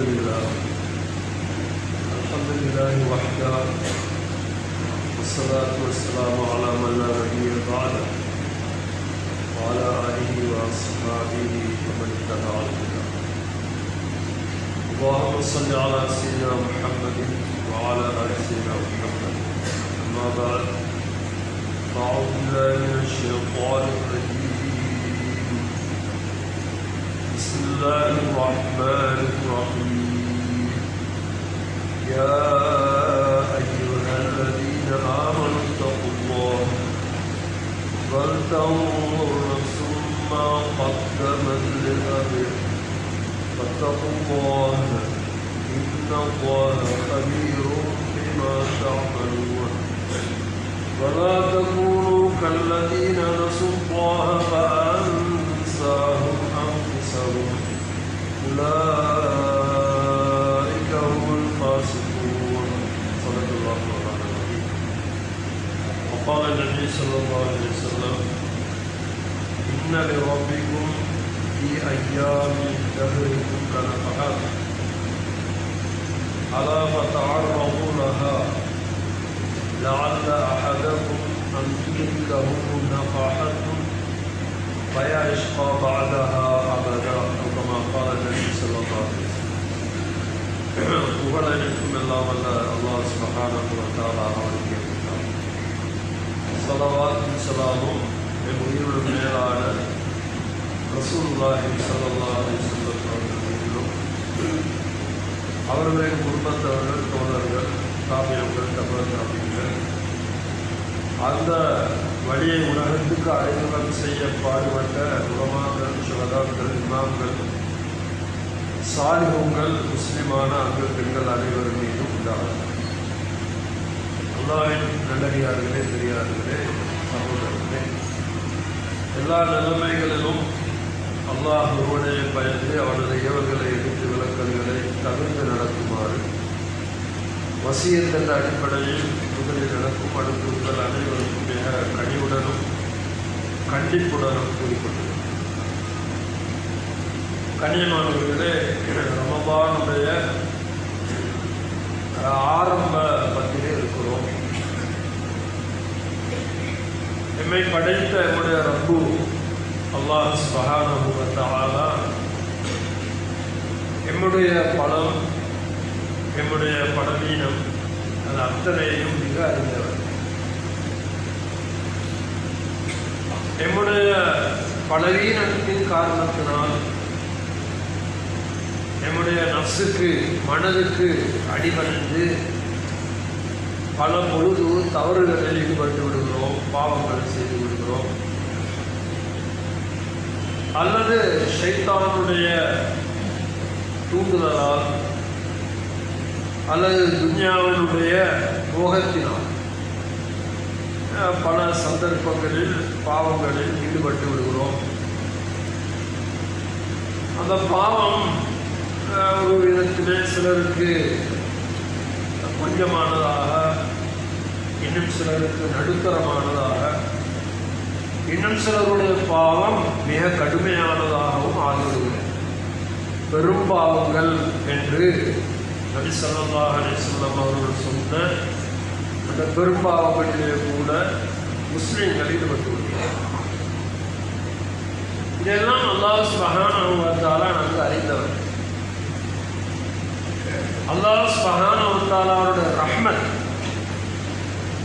الحمد لله وحده والصلاة والسلام على من لا نبي بعده وعلى آله وأصحابه ومن اتبع الهدى. اللهم صل على سيدنا محمد وعلى آل سيدنا محمد. أما بعد فأعوذ بالله من الشيطان الرجيم. بسم الله الرحمن الرحيم. يا أيها الذين آمنوا اتقوا الله ولتنظر نفس ما قدمت لغد واتقوا الله إن الله خبير بما تعملون. ولا تكونوا كالذين نسوا الله فأنساهم أنفسهم أولئك هم الفاسقون. صدق الله العظيم. وقال النبي صلى الله عليه وسلم إن لربكم في أيام دهركم كنفحات ألا فتعرضوا لها لعل أحدكم أن تدركه نفحة فيشقى بعدها أبدا كما قال النبي صلى الله عليه وسلم. புகழனைக்கும் எல்லாம் வல்ல அல்லாஹ் சுப்ஹானஹு வ தஆலா அவருக்கு ஸலவாத்தும் ஸலாமும் என் உயிரோடு மேலான ரசூலுல்லாஹி ஸல்லல்லாஹு அலைஹி வஸல்லம் அவர்களிலும் அவர்களின் குடும்பத்தவர்கள் தோழர்கள் தாபியங்கள் தபர் தாபியங்கள் அந்த வழியை உலகத்துக்கு அறிமுகம் செய்ய பாடுபட்ட உலமாக்கள் சுஹதாக்கள் இமாம்கள் சாலிஹுங்கள் முஸ்லிமான அங்கு பெண்கள் அனைவரும் மீதும் உண்டாகும். அல்லாஹ்வின் நல்லடியார்களே பெரியார்களே சகோதரர்களே, எல்லா நிலைமைகளிலும் அல்லாஹ் ஒருவனை பயந்து அவனது ஏவல்களை எதிர்த்து விலக்கல்களை தவிர்த்து நடக்குமாறு வசியத் என்ற அடிப்படையில் முதலில் நடக்கும் அடுத்து உங்கள் அனைவருக்கும் மிக கனிவுடனும் கண்டிப்புடனும் கூறிக்கொண்டது. கண்ணியமானவர்களே, ரமபானுடைய ஆரம்ப பத்திலே இருக்கிறோம். எம்மை படைத்த என்னுடைய ரப்பு அல்லாஹ் சுப்ஹானஹு வ தஆலா எம்முடைய பலம் எம்முடைய பலவீனம் அது அத்தனையும் மிக அறிந்தவர். எம்முடைய பலவீனத்தின் காரணத்தினால் நம்முடைய நஃப்ஸுக்கு மனதுக்கு அடிபணிந்து பல பொழுது தவறுகளில் ஈடுபட்டு விடுகிறோம், பாவங்கள் செய்து விடுகிறோம். அல்லது ஷைத்தானுடைய தூண்டுதலால் அல்லது துன்யாவினுடைய மோகத்தினால் பல சந்தர்ப்பங்களில் பாவங்களில் ஈடுபட்டு விடுகிறோம். அந்த பாவம் ஒரு விதத்திலே சிலருக்கு கொஞ்சமானதாக, இன்னும் சிலருக்கு நடுத்தரமானதாக, இன்னும் சிலருடைய பாவம் மிக கடுமையானதாகவும் ஆகிவிடுகிறது. பெரும் பாவங்கள் என்று நபி ஸல்லல்லாஹு அலைஹி வஸல்லம் அவர்கள் சொன்ன அந்த பெரும்பாவங்களிலே கூட முஸ்லிம்கள் ஈடுபட்டு விடுகிறார். இதெல்லாம் அல்லாஹ் சுப்ஹானஹு வ தஆலா நன்கு அறிந்தவர். அல்லாஹ் சுப்ஹானஹு வ தஆலா அவருடைய ரஹ்மத்,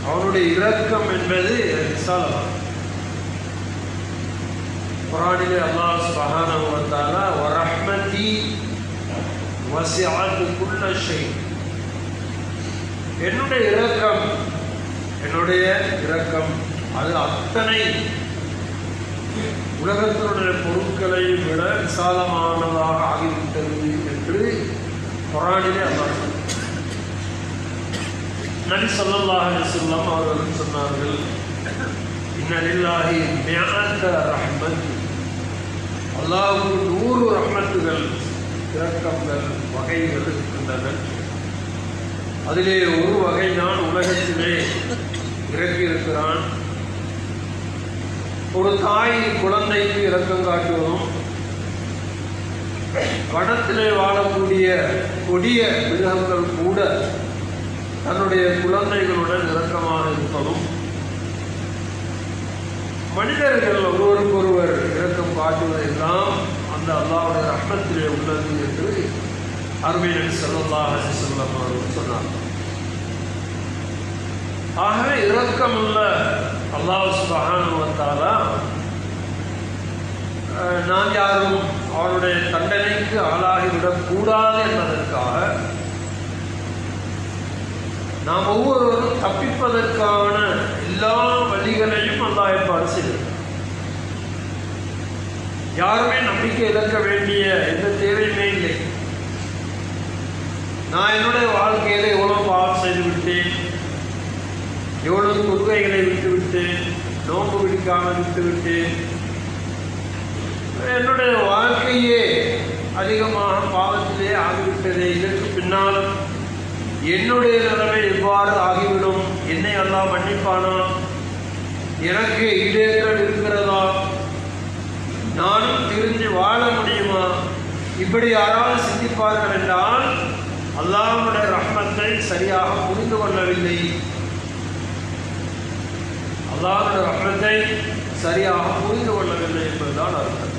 அவருடைய இரக்கம் என்பது விசாலம். குர்ஆனிலே அல்லாஹ் சுப்ஹானஹு வ தஆலா வ ரஹ்மதி வஸிஅத் குல்ல ஷை, என்னுடைய இரக்கம் அது அத்தனை உலகத்தினுடைய பொருட்களை விட விசாலமானதாக ஆகிவிட்டது என்று குர்ஆனிலே அல்லாஹ் நபி ஸல்லல்லாஹு அலைஹி வஸல்லம் அவர்கள் சொன்னார்கள், இன்ன லில்லாஹி மிஅத ரஹ்மத், அல்லாஹ்வுக்கு 100 ரஹ்மத்துகள் இரக்கங்கள் வகைகள் இருக்கின்றன. அதிலே ஒரு வகை தான் உலகத்திலே இறக்கியிருக்கிறான். ஒரு தாய் குழந்தைக்கு இரக்கம் காட்டுவதும் வனத்திலே வாழக்கூடிய கொடிய மிருகங்கள் கூட தன்னுடைய குழந்தைகளுடன் இரக்கமாக இருப்பதும், மனிதர்கள் ஒருவருக்கொருவர் இரக்கம் காட்டுவதெல்லாம் அந்த அல்லாஹ்வுடைய ரஹ்மத்திலே உள்ளது என்று அருமை நபி ஸல்லல்லாஹு அலைஹி வஸல்லம் அவர்கள் சொன்னார். ஆகவே இரக்கமுள்ள அல்லாஹ் சுப்ஹானஹு வ தஆலா நாம் யாரும் அவருடைய தண்டனைக்கு ஆளாகிவிடக் கூடாது என்பதற்காக நாம் ஒவ்வொருவரும் தப்பிப்பதற்கான எல்லா வழிகளையும் அல்லாஹ் ஏற்பாடு செய்தார். யாருமே நம்பிக்கை இழக்க வேண்டிய எந்த தேவையுமே இல்லை. நான் என்னுடைய வாழ்க்கையில எவ்வளவு பாவம் செய்து விட்டேன், எவ்வளவு தொழுகைகளை விட்டுவிட்டேன், நோன்பு பிடிக்காமல் விட்டுவிட்டேன், என்னுடைய வாழ்க்கையே அதிகமாக பாவத்திலே ஆகிவிட்டதே, இதற்கு பின்னால் என்னுடைய நிலைமை எவ்வாறு ஆகிவிடும், என்னை அல்லாஹ் மன்னிப்பானா, எனக்கு ஈடேற்றம் இருக்கிறதா, நானும் திரும்பி வாழ முடியுமா, இப்படி யாராவது சிந்திப்பார்கள் என்றால் அல்லாஹ்வுடைய ரஹ்மத்தை சரியாக புரிந்து கொள்ளவில்லை. அல்லாஹ்வுடைய ரஹ்மத்தை சரியாக புரிந்து கொள்ளவில்லை என்பதுதான் அர்த்தம்.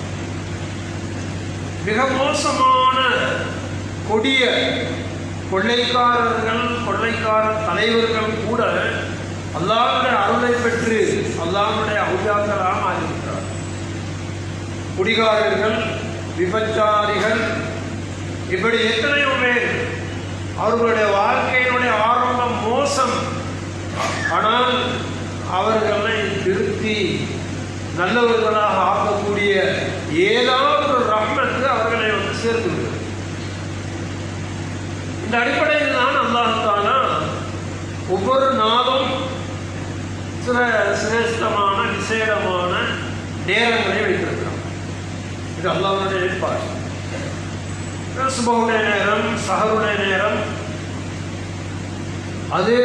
மிக மோசமான கொடிய கொள்ளைக்கார தலைவர்கள் கூட அல்லாஹ்வுடைய அருளை பெற்று அல்லாஹ்வுடைய அவுலியாக்களாக மாறிவிட்டார். குடிகாரர்கள், விபச்சாரிகள், இப்படி எத்தனையோ பேர் அவர்களுடைய வாழ்க்கையினுடைய ஆரம்பம் மோசம். ஆனால் அவர்களை திருத்தி நல்லவர்களாக ஆக்கக்கூடிய ஏதாவது ஒரு ரஹ்மத்து அவர்களை வந்து சேர்த்துவிடும். இந்த அடிப்படையில் தான் அல்லாஹ் தஆலா ஒவ்வொரு நாளும் சில சிரேஷ்டமான விசேடமான நேரங்களை வைத்திருக்கிறார். இது அல்லாஹ்வுடைய ஏற்பாடு. சுபஹுடைய நேரம், சஹருடைய நேரம், அது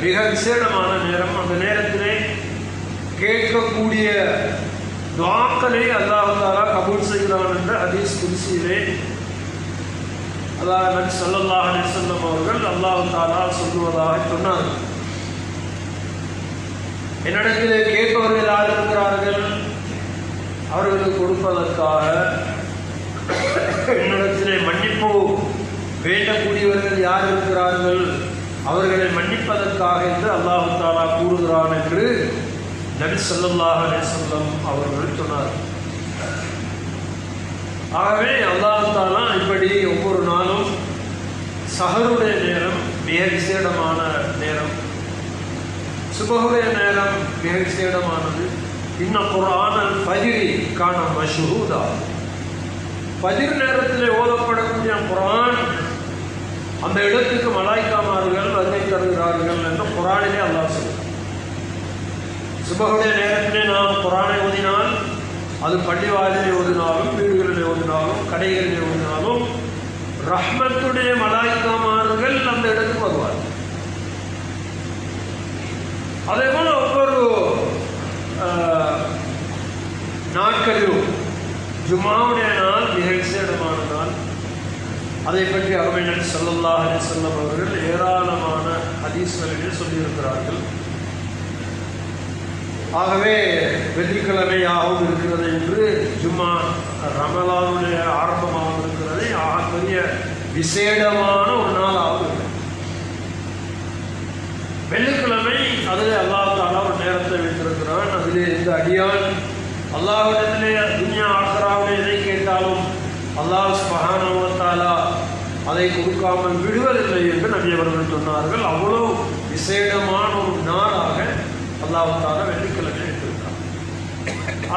மிக விசேடமான நேரம். அந்த நேரத்திலே கேட்கக்கூடிய துஆக்களை அல்லாஹ் தஆலா கபூல் செய்கிறான் என்ற ஹதீஸ் குத்ஸியிலே அல்லாஹ் நபி ஸல்லல்லாஹு அலைஹி வஸல்லம் அவர்கள் அல்லாஹ் தஆலா சொல்வதாக சொன்னார். என்னிடத்திலே கேட்பவர்கள் யார் இருக்கிறார்கள், அவர்களுக்கு கொடுப்பதற்காக, என்னிடத்திலே மன்னிப்பு வேண்டக்கூடியவர்கள் யார் இருக்கிறார்கள், அவர்களை மன்னிப்பதற்காக என்று அல்லாஹ் தஆலா கூறுகிறான் என்று நபி ஸல்லல்லாஹு அலைஹி வஸல்லம் அவர்கள் சொன்னார். ஆகவே அல்லாஹ் தஆலா இப்படி ஒவ்வொரு நாளும் சஹருடைய நேரம் மிக விசேடமான நேரம், சுபஹுடைய நேரம் மிக விசேடமானது. இன்ன குர்ஆனல் ஃபஜ்ரி கான மஷ்ஹூதா, ஃபஜ்ர் நேரத்திலே ஓதப்படக்கூடிய குர்ஆன் அந்த இடத்துக்கு மலாய்க்காமார்கள் வருகை தருகிறார்கள் என்று குர்ஆனிலே அல்லாஹ் சொல்கிறார். சுபஹுடைய நேரத்திலே நாம் குர்ஆனை ஓதினால், அது பள்ளிவாயிலே ஓதினாலும், வீடுகளிலே ஓதினாலும், கடைகளிலே ஓதினாலும், ரஹ்மத்துடைய மலாய்க்காமார்கள் அந்த இடத்துக்கு வருவார்கள். அதே போல ஒவ்வொரு நாட்களிலும் ஜும்ஆவுடைய நாள் மிக விசேடமான நாள். அதை பற்றி அருமை நபி ஸல்லல்லாஹு அலைஹி வஸல்லம் அவர்கள் ஏராளமான ஹதீஸ்களிலே சொல்லியிருக்கிறார்கள். ஆகவே வெள்ளிக்கிழமையாகவும் இருக்கிறது என்று, ஜும்மா ரமலானுடைய ஆரம்பமாகவும் இருக்கிறது, பெரிய விசேடமான ஒரு நாளாகவும். வெள்ளிக்கிழமை அதிலே அல்லாஹ் தஆலா ஒரு நேரத்தை வைத்திருக்கிறான். அதிலே இந்த அடியான் அல்லாஹ்விடத்திலே துன்யா ஆகிராவுடைய எதை கேட்டாலும் அல்லாஹ் சுப்ஹானஹு வ தஆலா அதை கொடுக்காமல் விடுவதில்லை என்று நபி அவர்கள் சொன்னார்கள். அவ்வளோ விசேடமான ஒரு நாளாக அல்லாஹ் தஆலா வெள்ளிக்கிழமை வைத்திருக்கிறார்.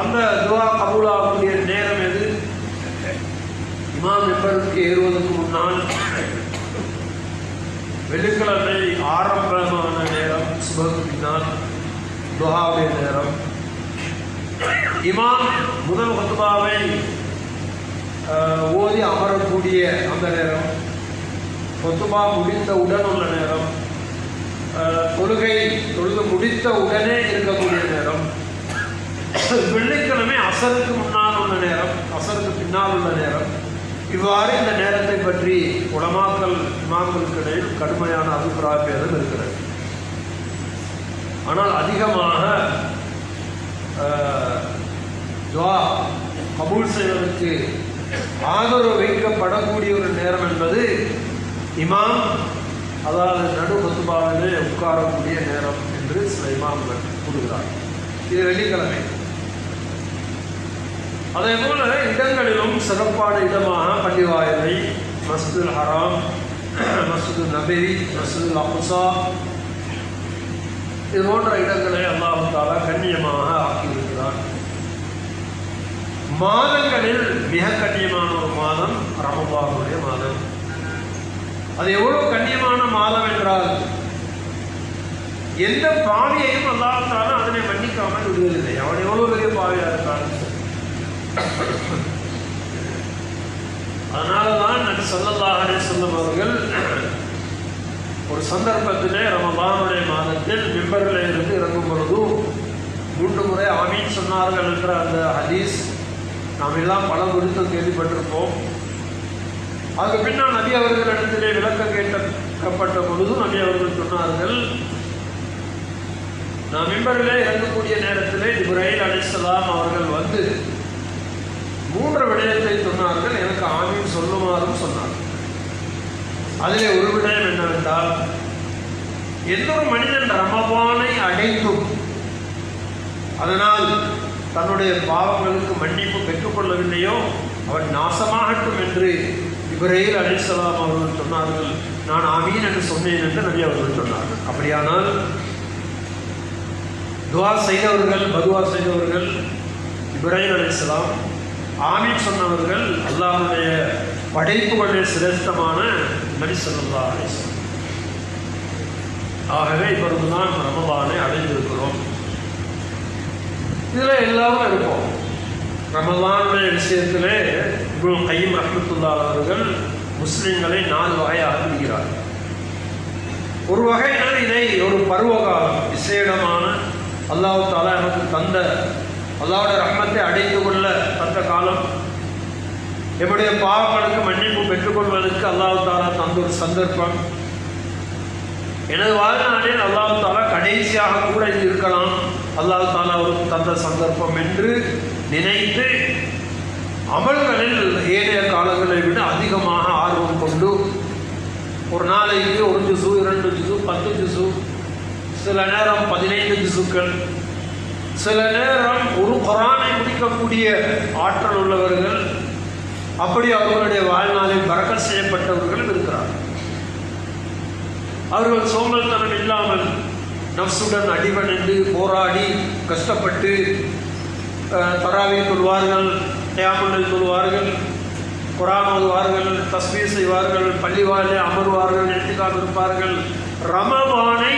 அந்த துஆ கபூலாகக்கூடிய நேரம் எது? இமாம் மிம்பருக்கு ஏறுவதற்கு முன்னால் வெள்ளிக்கிழமை ஆரம்பமான நேரம், சுபஹுக்கு பின்னால் துஆவுடைய நேரம். இமாம் முதல் குத்பாவை ஓதி அமரக்கூடிய அந்த நேரம், குத்பா முடிந்த உடன் உள்ள நேரம், தொழுது முடித்த உடனே இருக்கக்கூடிய நேரம், வெள்ளிக்கிழமை அசருக்கு முன்னால் உள்ள நேரம், அசருக்கு பின்னால் உள்ள நேரம், இவ்வாறு இந்த நேரத்தை பற்றி உலமாக்கள் இமாம்களுக்கிடையில் கடுமையான அபிப்பிராய பேதம் இருக்கிறது. ஆனால் அதிகமாக துஆ கபூல் செய்வதற்கு ஆதரவு வைக்கப்படக்கூடிய ஒரு நேரம் என்பது இமாம், அதாவது நடு குத்துபாவிலே உட்காரக்கூடிய நேரம் என்று சில இமாம்கள் கூறுகிறார். இது வெள்ளிக்கிழமை. அதே போல இடங்களிலும் சிறப்பான இடமாக பள்ளிவாயலை, மஸ்ஜிதுல் ஹராம், மஸ்ஜிது நபவி, மஸ்ஜிதுல் அக்ஸா, இது போன்ற இடங்களை அல்லாஹ் தஆலா கண்ணியமாக ஆக்கியிருக்கிறார். மாதங்களில் மிக கண்ணியமான ஒரு மாதம் ரமலானுடைய மாதம். அது எவ்வளவு கண்ணியமான மாதம் என்றால் எந்த பாவியையும் அல்லாஹ் தஆலா அதனை மன்னிக்காமல் விடுவதில்லை. அவன் எவ்வளவு பெரிய பாவியா இருக்கான். அதனாலதான் நபி ஸல்லல்லாஹு அலைஹி வஸல்லம் அவர்கள் ஒரு சந்தர்ப்பத்திலே ரமலானுடைய மாதத்தில் மிம்பரில் இருந்து இறங்கும் பொழுது 3 முறை ஆமீன் சொன்னார்கள் என்ற அந்த ஹதீஸ் நாம் எல்லாம் பல குறித்து கேள்விப்பட்டிருப்போம். அதுக்கு பின்னால் நபி அவர்களிடத்திலே விளக்கம் கேட்கப்பட்ட பொழுது நபி அவர்கள் சொன்னார்கள், நான் மிம்பரிலே இறங்கக்கூடிய நேரத்திலே ஜிப்ரீல் அலைஹிஸ்ஸலாம் அவர்கள் வந்து 3 விடயத்தை சொன்னார்கள், எனக்கு ஆமீன் சொல்லுமாறும் சொன்னார்கள். அதிலே ஒரு விடயம் என்னவென்றால், எந்த ஒரு மனிதன் ரமலானை அடைந்தும் அதனால் தன்னுடைய பாவங்களுக்கு மன்னிப்பு பெற்றுக்கொள்ளவில்லையோ அவன் நாசமாகட்டும் என்று ஜிப்ரீல் அலைஹிஸ்ஸலாம் அவர்கள் சொன்னார்கள். நான் ஆமீன் என்று சொன்னேன் என்று நபி அவர்கள் சொன்னார்கள். அப்படியானால் துஆ செய்தவர்கள், பதுவா செய்தவர்கள் ஜிப்ரீல் அலைஹிஸ்ஸலாம், ஆமீன் சொன்னவர்கள் அல்லாஹ்வுடைய படைப்புகளில் சிரேஷ்டமான நபி ஸல்லல்லாஹு அலைஹி வஸல்லம். ஆகவே இப்பொழுதுதான் ரமலானை அடைந்திருக்கிறோம். இதில் எல்லாரும் இருப்போம். ரமலானுடைய விஷயத்திலே இப்னு கையிம் ரஹ்மத்துல்லாஹி அவர்கள் முஸ்லிம்களை 4 வகையாக பிரிக்கிறார்கள். ஒரு வகையினர் இதை ஒரு பருவகாலம், விசேடமான அல்லாஹ் தஆலா எனக்கு தந்த அல்லாஹ்வுடைய ரஹ்மத்தை அடைந்து கொள்ள தந்த காலம், என்னுடைய பாவங்களுக்கு மன்னிப்பு பெற்றுக்கொள்வதற்கு அல்லாஹ் தஆலா தந்த ஒரு சந்தர்ப்பம், எனது வாழ்நாளில் அல்லாஹ் தஆலா கடைசியாக கூட இது இருக்கலாம், அல்லாஹ் தஆலா ஒரு தந்த சந்தர்ப்பம் என்று நினைத்து அமல்களில் ஏனைய காலங்களை விட அதிகமாக ஆர்வம் கொண்டு ஒரு நாளைக்கு 1 ஜுஸு, 2 ஜுஸு, 10 ஜுஸு, சில நேரம் 15 ஜுஸுக்கள், சில நேரம் ஒரு குர்ஆனை முடிக்கக்கூடிய ஆற்றல் உள்ளவர்கள், அப்படி அவர்களுடைய வாழ்நாளில் பரக்கத் செய்யப்பட்டவர்களும் இருக்கிறார்கள். அவர்கள் சோம்பல்தனம் இல்லாமல் நஃப்ஸுடன் அடிபணிந்து போராடி கஷ்டப்பட்டு தராவீஹ் தொழுவார்கள், கியாமுல் தொழுவார்கள், குர்ஆன் ஓதுவார்கள், தஸ்பீஹ் செய்வார்கள், பள்ளிவாயிலே அமர்வார்கள், இத்திகாஃப் இருப்பார்கள். ரமலானை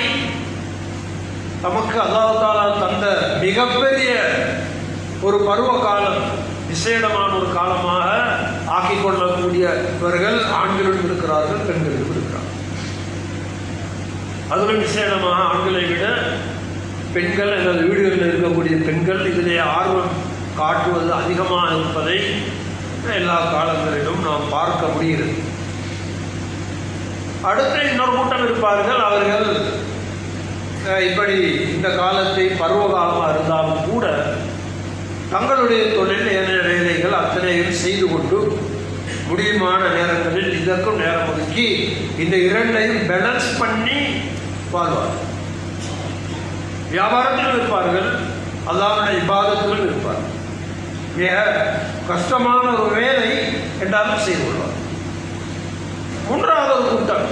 நமக்கு அல்லாஹ் தஆலா தந்த மிகப்பெரிய ஒரு பருவ காலம், விசேடமான ஒரு காலமாக ஆக்கிக் கொள்ளக்கூடியவர்கள் ஆண்களும் இருக்கிறார்கள், பெண்களும் இருக்கிறார்கள். அதிலும் விசேடமாக ஆண்களை விட பெண்கள் அல்லது வீடுகளில் இருக்கக்கூடிய பெண்கள் இதிலே ஆர்வம் காட்டுவது அதிகமாக இருப்பதை எல்லா காலங்களிலும் நாம் பார்க்க முடிகிறது. அடுத்த இன்னொரு கூட்டம் இருப்பார்கள். அவர்கள் இப்படி இந்த காலத்தை பருவகாலமாக இருந்தாலும் கூட தங்களுடைய தொழில் ஏனைய வேலைகள் அத்தனையும் செய்து கொண்டு முடியுமான நேரங்களில் இதற்கும் நேரம் ஒதுக்கி இந்த இரண்டையும் பேலன்ஸ் பண்ணி வாழ்வார்கள். வியாபாரத்திலும் இருப்பார்கள், அல்லாஹ்வுடைய இபாதத்திலும் இருப்பார்கள். மிக கஷ்டமான ஒரு வேலை என்றாலும் செய்து கொள்வார். 3வது ஒரு கூட்டம்,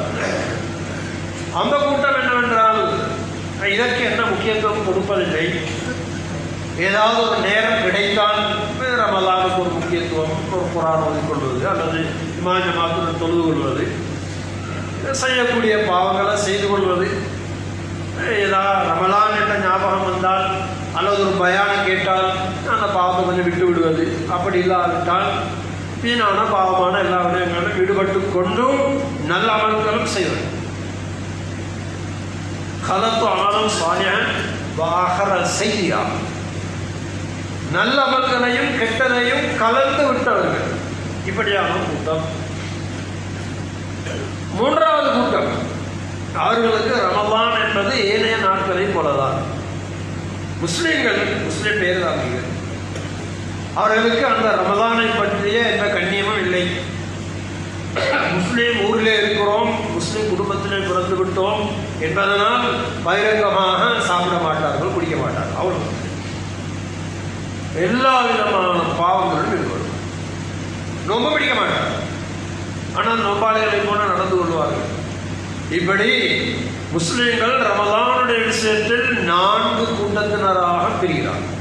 அந்த கூட்டம் என்னவென்றால் இதற்கு என்ன முக்கியத்துவம் கொடுப்பதில்லை. ஏதாவது ஒரு நேரம் கிடைத்தால் ரமலானுக்கு ஒரு முக்கியத்துவம், ஒரு குர்ஆன் ஓதிக்கொள்வது அல்லது இமாம் ஜமாத்துடன் தொழுது கொள்வது, செய்யக்கூடிய பாவங்களை செய்து கொள்வது, ஏதாவது ரமலான் என்ற ஞாபகம் வந்தால் அல்லது ஒரு பயானம் கேட்டால் அந்த பாவத்தை கொஞ்சம் விட்டு விடுவது, அப்படி இல்லாவிட்டால் வீணான பாவமான எல்லா விடயங்களும் ஈடுபட்டு கொண்டும் நல்ல அமல்களும் செய்வது. கலத்து அமலும் சாலிஹன் வஆஹர செய்யா, நல்ல அமல்களையும் கெட்டதையும் கலந்து விட்டவர்கள். இப்படியான கூட்டம். மூன்றாவது கூட்டம், அவர்களுக்கு ரமலான் என்பது ஏனைய நாட்களை போலதான். முஸ்லிம்கள், முஸ்லிம் பேருதாமிகள், அவர்களுக்கு அந்த ரமலானை பற்றிய எந்த கண்ணியமும் இல்லை. முஸ்லீம் ஊரிலே இருக்கிறோம், முஸ்லீம் குடும்பத்திலே பிறந்து விட்டோம் என்பதனால் பகிரங்கமாக சாப்பிட மாட்டார்கள், குடிக்க மாட்டார்கள். அவ்வளவு எல்லா விதமான பாவங்களும் ஈடுபடும். நோம்பு பிடிக்க மாட்டார்கள், ஆனால் நோம்பாளிகளை போல நடந்து கொள்வார்கள். இப்படி முஸ்லிம்கள் ரமலானுடைய விஷயத்தில் 4 கூட்டத்தினராக பிரிகிறார்கள்.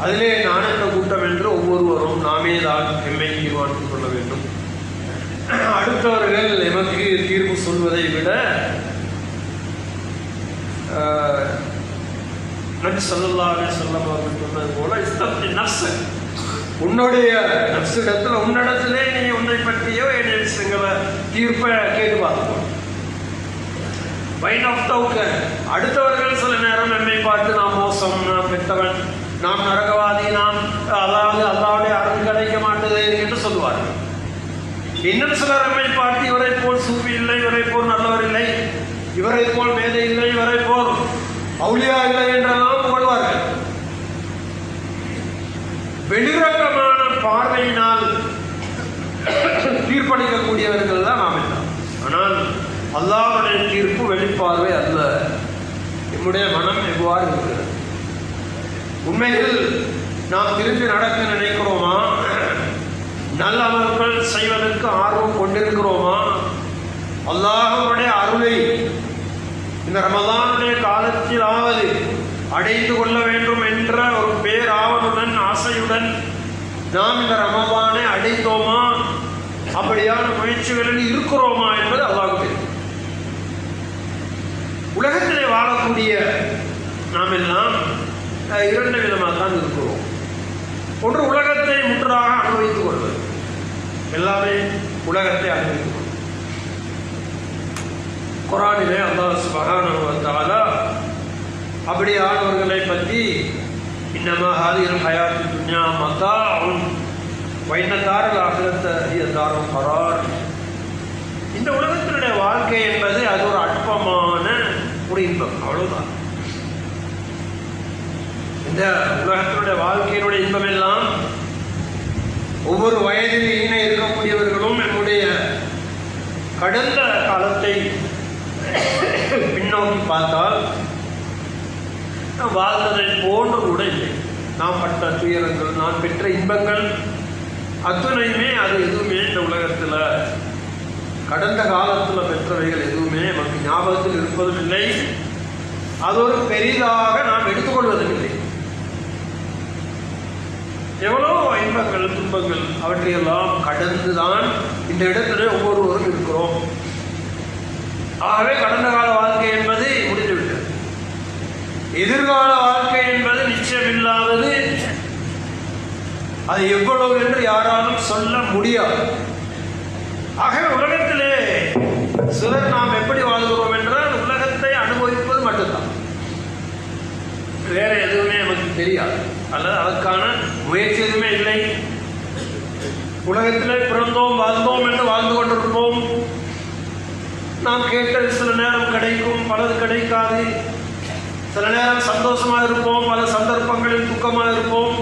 அதிலே நான் என்ற கூட்டம் என்று ஒவ்வொருவரும் நாமே தான் எம்மை தீர்மானித்துக் கொள்ள வேண்டும். அடுத்தவர்கள் எமக்கு தீர்ப்பு சொல்வதை விட நபி ஸல்லல்லாஹு அலைஹி வஸல்லம் அவர்கள் சொன்னது போல இஸ்தப்தி நஃப்ஸ, உன்னுடைய நஃப்ஸிடத்தில் உன்னிடத்திலே நீ உன்னை பற்றியோ என்னுடைய விஷயங்களை தீர்ப்பை கேட்டு பார்த்துக்கோ. வைன் ஆஃப் தவுக்க, அடுத்தவர்கள் சில நேரம் என்னை பார்த்து நான் மோசம், நான் பெற்றவன், நாம் நரகவாதி, நாம் அதாவது அல்லாவுடைய அருள் கிடைக்க மாட்டது என்று சொல்லுவார்கள். இன்னும் சிலர் நம்மை பார்த்து இவரை போல் சூஃபி இல்லை, இவரை போல் நல்லவர் இல்லை, இவரை போல் மேதை இல்லை, இவரை போல் அவுலியா இல்லை என்றெல்லாம் புகழ்வார்கள். வெளிரங்கமான பார்வையினால் தீர்ப்பளிக்கக்கூடியவர்கள் தான் நாம் எல்லாம். ஆனால் அல்லாஹ்வுடைய தீர்ப்பு வெளிப்பார்வை அல்ல. நம்முடைய மனம் எவ்வாறு இருக்கிறது? உண்மையில் நாம் திரும்பி நடக்க நினைக்கிறோமா? நல்ல அமல்கள் செய்வதற்கு ஆர்வம் கொண்டிருக்கிறோமா? அல்லாஹ்வுடைய அருளை இந்த ரமலானுடைய காலத்திலாவது அடைந்து கொள்ள வேண்டும் என்ற ஒரு பேராவலுடன், ஆசையுடன் நாம் இந்த ரமலானை அடைந்தோமா? அப்படியான முயற்சிகளில் இருக்கிறோமா என்பது அல்லாஹ்வுக்கு தெரியும். உலகத்திலே வாழக்கூடிய நாம் எல்லாம் 2 விதமாக தான் இருக்கிறோம். ஒன்று, உலகத்தை முற்றாக அனுபவித்துக் கொள்வது. எல்லாமே உலகத்தை அனுபவித்துக் கொள்வது. குர்ஆனிலே அல்லாஹ் சுப்ஹானஹு வ தஆலா அப்படியானவர்களை பற்றி இன்னமா ஹாதிஹில் ஹயாத்துத் துன்யா மதாஉன் வ இன்ன தாரல் ஆகிரத ஹிய தாருல் கரார், இந்த உலகத்தினுடைய வாழ்க்கை என்பது அது ஒரு அற்பமான ஒரு இன்பம், அவ்வளவுதான். இந்த உலகத்தினுடைய வாழ்க்கையினுடைய இன்பம் எல்லாம் ஒவ்வொரு வயதில் ஈன இருக்கக்கூடியவர்களும் நம்முடைய கடந்த காலத்தை பின்னோக்கி பார்த்தால் வாழ்ந்ததை போன்று கூட இல்லை. நாம் பட்ட துயரங்கள், நான் பெற்ற இன்பங்கள் அத்துணையுமே அது எதுவுமே இந்த உலகத்தில் கடந்த காலத்தில் பெற்றவைகள் எதுவுமே நமக்கு ஞாபகத்தில் இருப்பதும் இல்லை. அது ஒரு பெரிதாக நாம் எடுத்துக்கொள்வதும் இல்லை. எவ்வளோ இன்பங்கள், துன்பங்கள் அவற்றையெல்லாம் கடந்துதான் இந்த இடத்துல ஒவ்வொருவரும் இருக்கிறோம். ஆகவே கடந்த கால வாழ்க்கை என்பது முடிந்துவிட்டது. எதிர்கால வாழ்க்கை என்பது நிச்சயமில்லாதது. அது எவ்வளவு என்று யாராலும் சொல்ல முடியாது. ஆகவே உலகத்திலே சிலர் நாம் எப்படி வாழ்கிறோம் என்றால் உலகத்தை அனுபவிப்பது மட்டும்தான், வேற எதுவுமே நமக்கு தெரியாது, அல்லது அதற்கான முயற்சி எதுவுமே இல்லை. உலகத்திலே பிறந்தோம், வாழ்ந்தோம் என்று வாழ்ந்து கொண்டிருப்போம். நாம் கேட்டது சில நேரம் கிடைக்கும், பலது கிடைக்காது. சில நேரம் சந்தோஷமாக இருப்போம், பல சந்தர்ப்பங்களில் துக்கமாக இருப்போம்.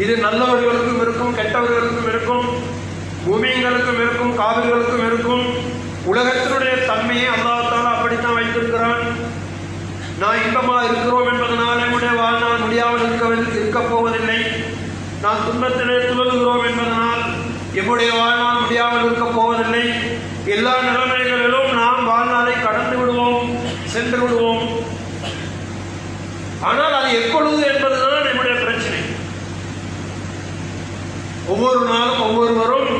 இது நல்லவர்களுக்கும் இருக்கும், கெட்டவர்களுக்கும் இருக்கும், பூமிகளுக்கும் இருக்கும், காவிர்களுக்கும் இருக்கும். உலகத்தினுடைய தன்மையை அல்லாஹ் தஆலா அப்படித்தான் வைத்திருக்கிறான். நான் இன்பமாக இருக்கிறோம் என்பதனால் என்னுடைய வாழ்நாள் முடியாமல் இருக்கப் போவதில்லை. நான் துன்பத்திலே துழலுகிறோம் என்பதனால் என்னுடைய வாழ்நாள் முடியாமல் இருக்கப் போவதில்லை. எல்லா நிலைமைகளிலும் நாம் வாழ்நாளை கடந்து விடுவோம், சென்று விடுவோம். ஆனால் அது எப்பொழுது என்பதுதான் என்னுடைய பிரச்சனை. ஒவ்வொரு நாளும் ஒவ்வொருவரும்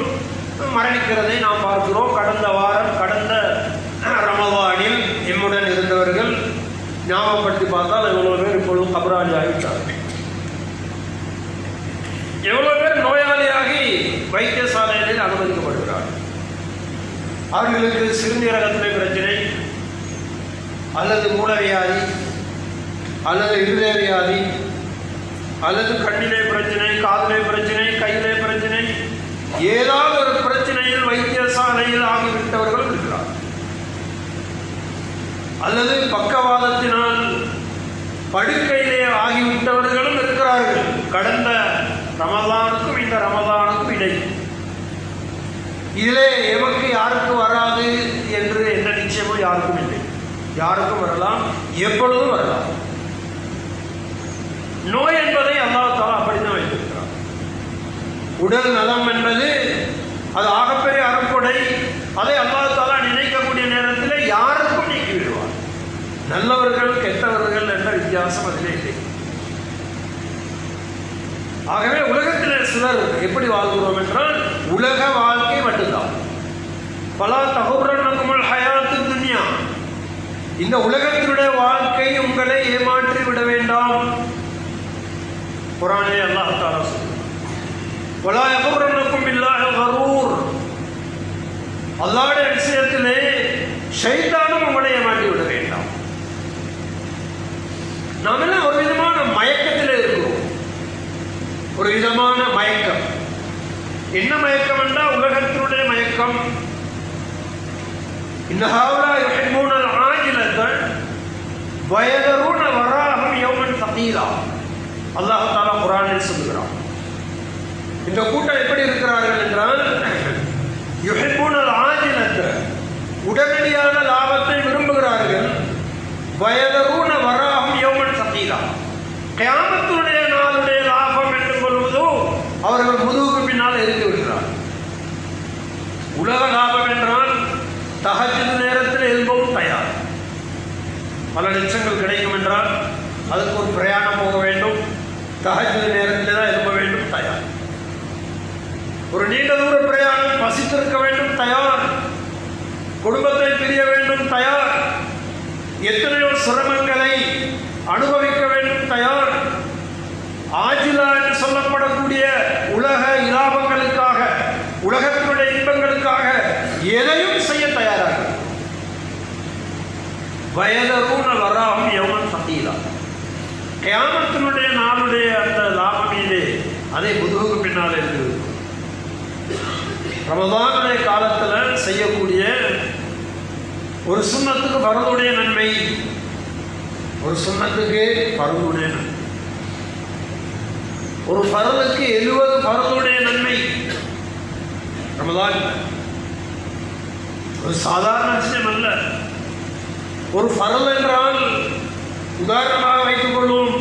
மரணிக்கிறதை நாம் பார்க்கிறோம். கடந்த வாரம், கடந்த ரமலானில் எம்முடன் இருந்தவர்கள் ஞாபகப்படுத்தி பார்த்தால் எவ்வளவு பேர் இப்பொழுது கபராளி ஆகிவிட்டார்கள். எவ்வளவு பேர் நோயாளியாகி வைத்தியசாலைகளில் அனுமதிக்கப்படுகிறார்கள். அவர்களுக்கு சிறுநீரகத்திலே பிரச்சனை, அல்லது மூலவியாதி, அல்லது இருதய வியாதி, அல்லது கண்ணிலே பிரச்சனை, காதிலே பிரச்சனை, கையிலே பிரச்சனை, ஏதாவது ஒரு பிரச்சனையில் வைத்தியசாலையில் ஆகிவிட்டவர்கள் இருக்கிறார், அல்லது பக்கவாதத்தினால் படுக்கையிலே ஆகிவிட்டவர்களும் இருக்கிறார்கள். கடந்த ரமதானுக்கும் இந்த ரமதானுக்கும் இடை இதிலே எமக்கு யாருக்கு வராது என்று எந்த நிச்சயமும் யாருக்கும் இல்லை. யாருக்கும் வரலாம், எப்பொழுதும் வரலாம். நோய் என்பதை அல்லாஹ் தஆலா அப்படித்தான் வைத்திருக்கிறார். உடல் நலம் என்பது அது ஆகப்பெரிய அருட்கொடை. அதை அல்லாஹ் தஆலா நினைக்கக்கூடிய நேரத்தில் யாருக்கும் நீக்கி விடுவார். நல்லவர்கள் கெட்டவர்கள் என்ற வித்தியாசம் அதிலே இல்லை. ஆகவே உலகத்தில் சிலர் எப்படி வாழ்கிறோம் என்றால் உலக வாழ்க்கை மட்டும்தான். பலா தகுர்ரன்னகுமுல் ஹயாத்து துன்யா, இந்த உலகத்தினுடைய வாழ்க்கை உங்களை ஏமாற்றி விட வேண்டாம். குர்ஆனிலே அல்லாஹ் தஆலா சொல்றார், வலா யகுர்ரன்னகும் பில்லாஹில் கரூர், அல்லாஹ்வுடைய விஷயத்திலே ஷைத்தானும் உங்களை ஏமாற்றி விட வேண்டாம். நாம் எல்லாம் ஒரு விதமான மயக்கத்திலே இருக்கிறோம். ஒரு விதமான மயக்கம். என்ன மயக்கம் என்றால் உலகத்தினுடைய மயக்கம். இன்னஹாவுலா யுஹிப்பூனல் ஆஜிலத வயதரூன வராஹும் யௌமன் தகீலா, அல்லாஹ் தஆலா குர்ஆனில் சொல்கிறான். இந்த கூட்டம் எப்படி இருக்கிறார்கள் என்றால் யுஹிப்பூனல் ஆஜிலத, உடனடியான லாபத்தை விரும்புகிறார்கள். வயதரூன வராஹும் யௌமன் தகீலா, கியாமத்துடைய நாளுடைய லாபம் என்று சொல்வதோ அவர்கள் முதுகுக்கு பின்னால் எரிந்து விடுகிறார். உலக லாபம் என்றால் தஹஜ்ஜுத் நேரத்தில் எழும்பவும் தயார். பல லட்சங்கள் கிடைக்கும் என்றால் அதுக்கு ஒரு பிரயாணம் போக வேண்டும். தஹஜ்ஜுத் நேரத்தில் தான் எழும்ப வேண்டும், தயார். ஒரு நீண்ட தூர பிரயாணம், பசித்திருக்க வேண்டும், தயார். குடும்பத்தை பிரிய வேண்டும், தயார். எத்தனையோ சிரமங்களை அனுபவிக்க வேண்டும், தயார். ஆஜிலா என்று சொல்லப்படக்கூடிய உலக இலாபங்களுக்காக, உலகத்தினுடைய இன்பங்களுக்காக எதையும் செய்ய தயாராக. வயதரூன வராஹும் யௌமன் தகீலா, கியாமத்தினுடைய நாளுடைய அந்த லாபமீதே அதை முதுகுக்கு பின்னால் இருந்து ரமதானுடைய காலத்தில் செய்யக்கூடிய ஒரு சுன்னத்துக்கு பரதுடைய நன்மை, ஒரு சுன்னத்துக்கு பரதுடைய நன்மை, ஒரு பரலுக்கு 70 பரலுடைய நன்மை. ரமதான் ஒரு சாதாரண விஷயம் அல்ல. ஒரு பரல் என்றால் உதாரணமாக வைத்துக் கொள்வோம்,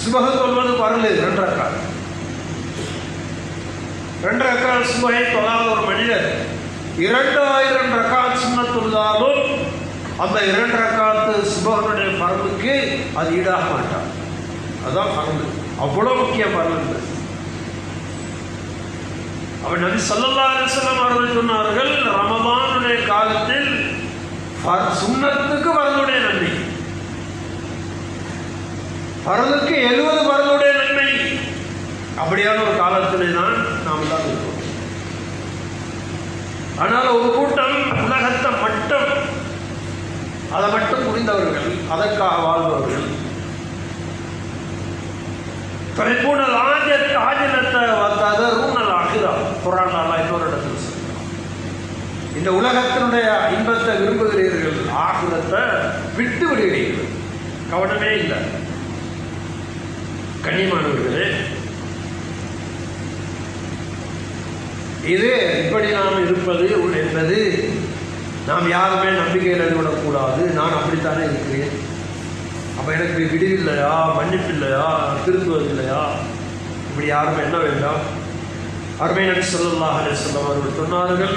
சுபஹ் தொழுவது பரல் 2 ரக்காத். 2 ரக்காத் சுபஹை தொழாத ஒரு மனிதர் 2000 ரக்காத் சுன்னத் தொழுதாலும் அந்த 2 ரக்காத்து சுபஹனுடைய பரலுக்கு அது ஈடாக மாட்டார். அதுதான் பரல். அவ்வளவு முக்கிய பரல். அவர் நபி ஸல்லல்லாஹு அலைஹி வஸல்லம் அவர்கள் சொன்னார்கள், ரமதானுடைய காலத்தில் சுன்னத்துக்கு பரலுடைய நன்மை, பரலுக்கு 70 பரலுடைய நன்மை. அப்படியான ஒரு காலத்திலே தான் நாம் தான் இருக்கிறோம். ஆனால் ஒரு கூட்டம் உலகத்தை மட்டும், அதை மட்டும் புரிந்தவர்கள், அதற்காக வாழ்பவர்கள், தரிப்பூனல் ஆஜிலத்தை வதரூனல் ஆகிரா, குர்ஆன்ல அல்லாஹ் இன்னொரு இடத்துல சொல்றான். இந்த உலகத்தினுடைய இன்பத்தை விரும்புகிறீர்கள், ஆகிரத்தை விட்டு விடுகிறீர்கள். கவனமே இல்லை. கண்ணியமானவர்களே, இது இப்படி நாம் இருப்பது என்பது நாம் யாருமே நம்பிக்கையில் எழுதிவிடக்கூடாது. நான் அப்படித்தானே இருக்கிறேன், அப்போ எனக்கு விடுவில்லையா, மன்னிப்பில்லையா, திருத்துவது இல்லையா, இப்படி யாருமே என்ன வேண்டாம். அருமை நபி ஸல்லல்லாஹு அலைஹி வஸல்லம் அவர்கள் சொன்னார்கள்,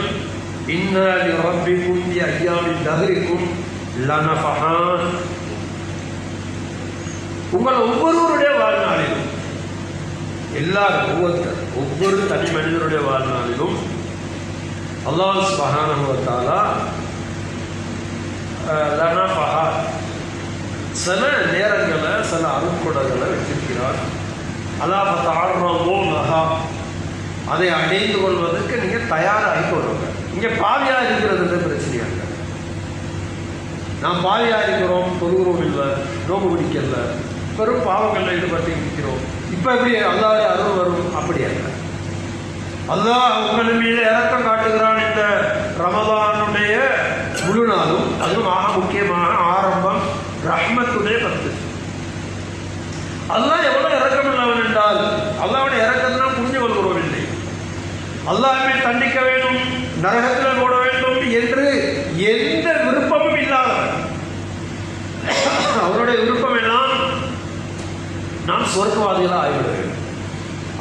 இன்ன லிரப்பிக்கும் ஃபி அய்யாமி தஹ்ரிக்கும் லனஃபஹான், உங்கள் ஒவ்வொருவருடைய வாழ்நாளிலும், எல்லாரும் ஒவ்வொரு தனி மனிதனுடைய வாழ்நாளிலும் அல்லாஹ் சுப்ஹானஹு வ தஆலா லனஃபஹான், சில நேரங்களில் சில அருட்கொடைகளை வச்சிருக்கிறார். அல்லாஹ் அதை அடைந்து கொள்வதற்கு நீங்கள் தயாராகி கொள்ளுங்க. இங்கே பாவியாக இருக்கிறது பிரச்சனையாக இல்லை. நாம் பாவியாக இருக்கிறோம், தொழுகிறோம் இல்லை, நோம்பு பிடிக்கல, பெரும் பாவங்களில் ஈடுபட்டு இருக்கிறோம். இப்போ எப்படி அல்லாஹ்வுடைய அருள் வரும்? அப்படி அல்ல. அல்லாஹ் உங்கள் மீது இரக்கம் காட்டுகிறான். இந்த ரமதானுடைய முழு நாளும் அதுவும் ஆக முக்கியமாக ஆரம்பம் ரஹ்மத்துடைய 10. அல்லாஹ் எவ்வளவு இரக்கம் உள்ளவன் என்றால் அல்லாஹ்வுடைய இரக்கத்தினால் புரிஞ்சு கொள்கிறோம் இல்லை. அல்லாஹ்வை தண்டிக்க வேண்டும், நரகத்தில் போட வேண்டும் என்று எந்த விருப்பமும் இல்லாதவன். அவருடைய விருப்பம் எல்லாம் நாம் சொர்க்கவாதிகளாக ஆகிவிட வேண்டும்.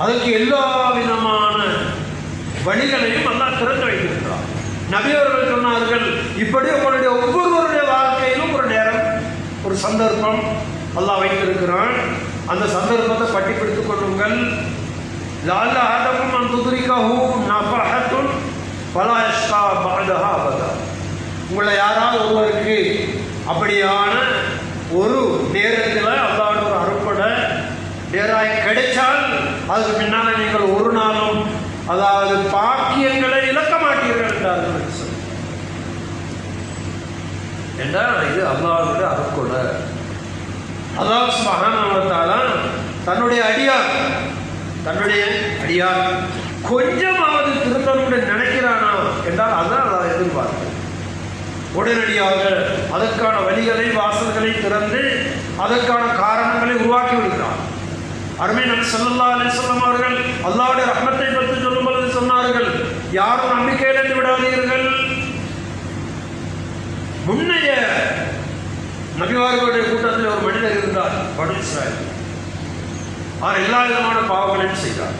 அதற்கு எல்லா விதமான வழிகளையும் அல்லாஹ் திறந்து வைத்திருக்கிறார். நபி அவர்கள் சொன்னார்கள், இப்படி உங்களுடைய ஒவ்வொருவருடைய வாழ்க்கையிலும் ஒரு நேரம், ஒரு சந்தர்ப்பம் அல்லாஹ் வைத்திருக்கிறான். அந்த சந்தர்ப்பத்தை பட்டி பிடித்துக் கொள்ளுங்கள். லஅல்ல அஹதக்கும் அன் துத்ரிகஹு நஃபஹத்துன் ஃபலா யஷ்கா பஅதஹா அபதா. உங்களை யாராவது ஒருவருக்கு அப்படியான ஒரு நேரத்தில் அல்லாஹ்வுடைய ஒரு அருட்படை நேராக கிடைச்சால் அதுக்கு பின்னால் நீங்கள் ஒரு நாளும் அதாவது பாக்கியங்களை இழக்க மாட்டீர்கள் என்றார்கள். என்றால் இது அல்லாஹ்வுடைய அருட்கொடை. அல்லாஹ் சுப்ஹானஹு வ தஆலா தன்னுடைய அடியார் கொஞ்சமாவது திருத்தணும்னு நினைக்கிறானா என்றால் அதான் அல்லாஹ் எதிர்பார்க்கிறார். உடனடியாக அதற்கான வழிகளை வாசல்களை திறந்து அதற்கான காரணங்களை உருவாக்கி விடுகிறார். அருமை நபி ஸல்லல்லாஹு அலைஹி வஸல்லம் அவர்கள் அல்லாஹ்வுடைய ரஹ்மத்தை பற்றி சொல்லும் பொழுது சொன்னார்கள், யாரும் நம்பிக்கை இழந்து விடாதீர்கள். முன்னைய நபிமார்களுடைய கூட்டத்தில் ஒரு மனிதர் இருந்தார், பனு இஸ்ராயீல். அவர் எல்லா விதமான பாவங்களையும் செய்தார்.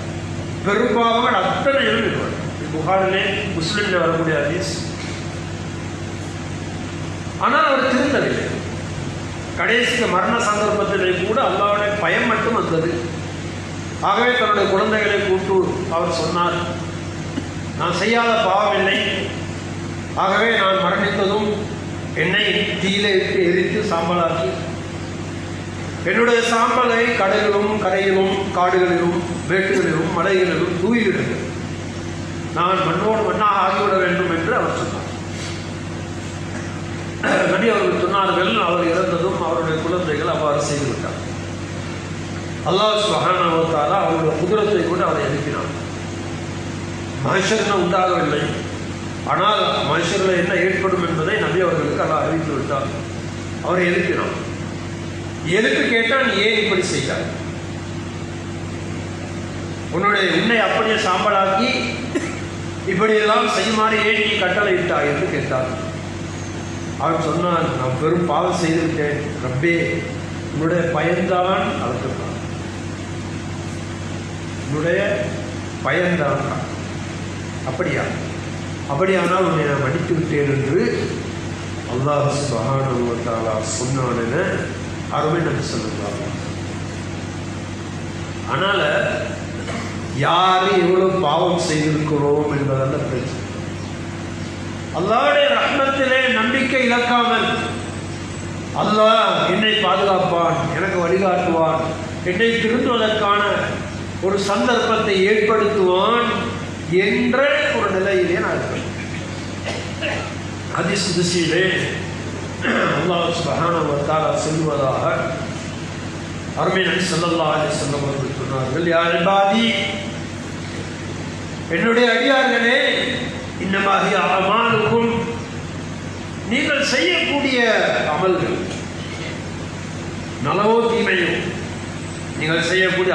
பெரும் பாவங்கள் அத்தனையும் இருவர். புகாரிலே முஸ்லிம்ல வரக்கூடிய ஹதீஸ். ஆனால் அவர் திருந்தவில்லை. கடைசிக்கு மரண சந்தர்ப்பத்திலே கூட அல்லாஹ்வுடைய பயம் மட்டும் வந்தது. ஆகவே தன்னுடைய குழந்தைகளை கூட்டு அவர் சொன்னார், நான் செய்யாத பாவம் இல்லை, ஆகவே நான் மரணித்ததும் என்னை தீயிலே இட்டு எரித்து சாம்பலாக்கி என்னுடைய சாம்பலை கடலிலும் கரையிலும் காடுகளிலும் வேட்டுகளிலும் மலைகளிலும் தூவிவிடுங்கள், நான் மண்ணோடு மண்ணாக ஆகிவிட வேண்டும் என்று அவர் சொன்னார். நபி அவர்கள் சொன்னார்கள், அவர் இறந்ததும் அவருடைய குழந்தைகள் அவ்வாறு செய்துவிட்டார். அல்லாஹ் சுப்ஹானஹு வ தஆலா அவருடைய குதிரத்தை கூட அவரை எழுப்பினார். மனுஷர்கள் உண்டாகவில்லை, ஆனால் மனுஷர்கள் என்ன ஏற்படும் என்பதை நபி அவர்களுக்கு அல்லாஹ் அறிவித்து விட்டார். அவரை எழுப்பினார். எழுப்பி கேட்டால், நீ ஏன் இப்படி செய்தார்? உன்னை அப்படியே சாம்பலாக்கி இப்படியெல்லாம் செய்யுமாறு ஏன் நீ கட்டளை இட்டாய் என்று கேட்டார். அவன் சொன்னான், நான் பெரும் பாவம் செய்துவிட்டேன் ரப்பே, உன்னுடைய பயன்தான் அழைத்தான், உன்னுடைய பயன்தான். அப்படியானால் உன்னை நான் மன்னித்து விட்டேன் என்று அல்லாஹ் சுப்ஹானஹு வ தஆலா சொன்னான் என அருமை நபி ஸல்லல்லாஹு அலைஹி வஸல்லம். அதனால யாரு எவ்வளவு பாவம் செய்திருக்கிறோம் என்பதல்ல பிரச்சனை. அல்லாஹ்வுடைய ரஹ்மத்திலே நம்பிக்கை இழக்காமல் அல்லாஹ் என்னை பாதுகாப்பான், எனக்கு வழிகாட்டுவான், என்னை திருந்துவதற்கான ஒரு சந்தர்ப்பத்தை ஏற்படுத்துவான் என்ற ஒரு நிலையிலே நான் இருக்கிறேன். ஹதீஸ் குத்ஸியிலே அல்லாஹ் சுப்ஹானஹு வ தஆலா சொல்வதாக அருமை நபி ஸல்லல்லாஹு அலைஹி வஸல்லம் அவர்கள் சொன்னார்கள், யா இபாதி, என்னுடைய அடியார்களே, இன்னமா ஹிய அமாலுக்கும், நீங்கள் செய்யக்கூடிய அமல்கள் நலவோ தீமையோ, நீங்கள் செய்யக்கூடிய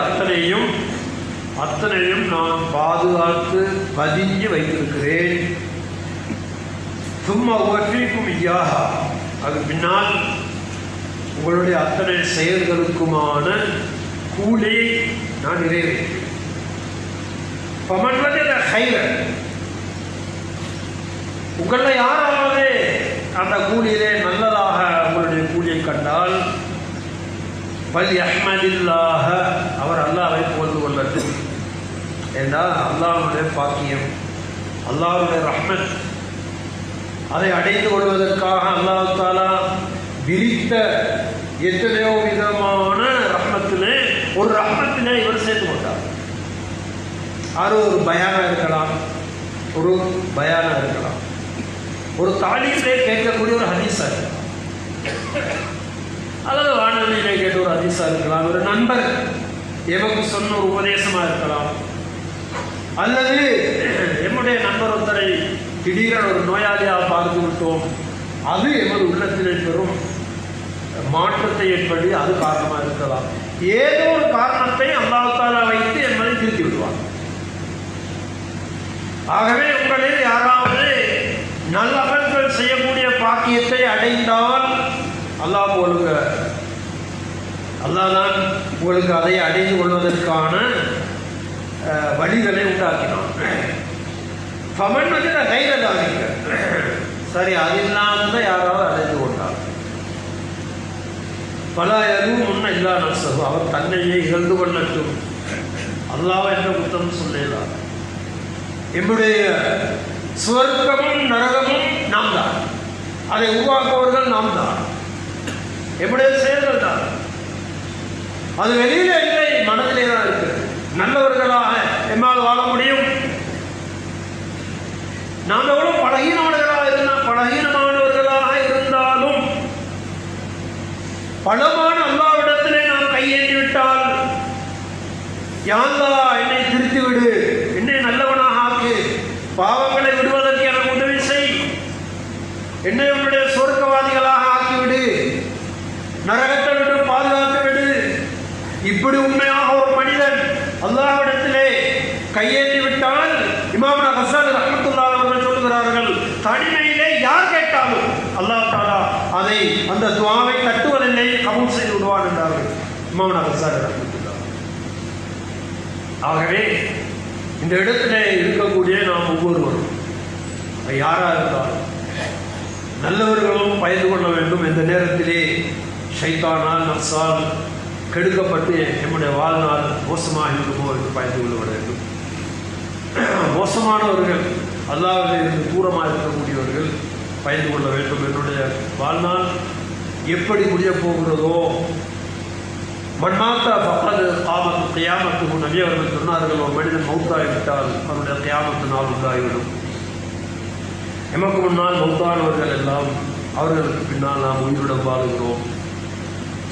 அத்தனையும் நான் பாதுகாத்து பதிஞ்சு வைத்திருக்கிறேன். சும்மா உவஃபீக்கும் இய்யாஹா, அது பின்னால் உங்களுடைய அத்தனை செயல்களுக்குமான கூலியை நான் நிறைவேற்றேன். ஃபமன் வஜத கைரன், உங்களை யாராவது அந்த கூலியிலே நல்லதாக உங்களுடைய கூலியை கண்டால், பல் யஹ்மதில்லாஹ, அவர் அல்லாஹ்வை புகழ்ந்து கொள்ளட்டும். என்றால் அல்லாஹ்வுடைய பாக்கியம், அல்லாஹ்வுடைய ரஹ்மத், அதை அடைந்து கொள்வதற்காக அல்லாஹ் தஆலா விரித்த எத்தனையோ விதமான ரஹ்மத்திலே ஒரு ரஹ்மத்திலே இவர் சேர்த்து கொண்டார். அது ஒரு பயானா இருக்கலாம், ஒரு தாலீமிலே கேட்கக்கூடிய ஒரு ஹதீஸா இருக்கலாம், அல்லது வானொலியிலே கேட்ட ஒரு ஹதீஸா இருக்கலாம், ஒரு நண்பர் எமக்கு சொன்ன ஒரு உபதேசமா இருக்கலாம், அல்லது எம்முடைய நண்பர் ஒருத்தரை திடீரென ஒரு நோயாளியாக பார்த்து விட்டோம், அது எமது உள்ளத்திலே பெறும் மாற்றத்தை ஏற்படுத்தி அது காரணமாக இருக்கலாம். ஏதோ ஒரு காரணத்தை அல்லாஹ் தஆலா வைத்து எம்மதை திருத்தி விடுவார். ஆகவே உங்களில் யாராவது நல்ல அமல்கள் செய்யக்கூடிய பாக்கியத்தை அடைந்தால் அல்லாஹ் உங்களுக்கு அல்லாஹ் தான் உங்களுக்கு அதை அடைந்து கொள்வதற்கான வழிகளை உண்டாக்கினான். ஃபமன் வந்து கைரதானிக்க சரி, அது இல்லாத யாராவது அடைந்து கொண்டார் பல எதுவும் முன்ன இல்லா நஷ்டம், அவர் தன்னையே இழந்து கொள்ளட்டும், அல்லாஹ் என்ற குத்தம் சொல்லலாம். என்னுடைய சுவர்க்கமும் நரகமும் நாம் தான், அதை உருவாக்குவர்கள் நாம் தான், என்னுடைய செயல்கள் தான். அது வெளியில இல்லை, மனதிலே தான் இருக்கு. நல்லவர்களாக எம்மால் வாழ முடியும். நாம் எவ்வளவு பலகீனமானவர்களாக இருந்தாலும் பலமான அல்லாஹ்விடத்திலே நாம் கையேந்தி விட்டால், யா அல்லாஹ் என்னை திருத்தி விடு, என்னை நல்லவனாக ஆக்கு, பாவங்களை விடுவதற்கு எனக்கு உதவி செய், என்னை உன்னுடைய சொர்க்கவாதிகளாக ஆக்கிவிடு, நரகத்தை விட்டு பாதுகாத்து விடு. இப்படி உண்மையாக ஒரு மனிதன் அல்லாஹ்விடத்திலே கையேந்தி விட்டால், இமாம் ஹஸ்ஸான் ரஹ்மத்துல்லாஹி அவர்கள் சொல்லுகிறார்கள், தனிமையிலே யார் கேட்டாலும் அல்லாஹ் தஆலா அதை அந்த துஆவை தட்டுவதில்லை, கபூல் செய்து விடுவான் என்றார்கள் இமாம் ஹஸ்ஸான் ரஹ்மத்துல்லாஹி. ஆகவே இந்த இடத்திலே இருக்கக்கூடிய நாம் ஒவ்வொருவரும் யாராக இருந்தாலும் நல்லவர்களும் பயந்து கொள்ள வேண்டும். இந்த நேரத்திலே ஷைத்தானால் நஃப்ஸால் கெடுக்கப்பட்டு நம்முடைய வாழ்நாள் மோசமாக இருக்குமோ என்று பயந்து கொள்ள வேண்டும். மோசமானவர்கள் அல்லாஹ்விலே இருந்து தூரமாக இருக்கக்கூடியவர்கள் பயந்து கொள்ள வேண்டும். என்னுடைய வாழ்நாள் எப்படி முடியப் போகிறதோ, மன்மாத்தா பக்கது ஆமத்து கியாமத்து நபி அவர்கள் சொன்னார்கள், ஒரு மனிதன் மௌத்தாகிவிட்டால் அவருடைய கியாமத்து நாள் உண்டாகிவிடும். எமக்கு முன்னால் மௌத்தானவர்கள் எல்லாம் அவர்களுக்கு பின்னால் நாம் உயிருடன் வாழுகிறோம்.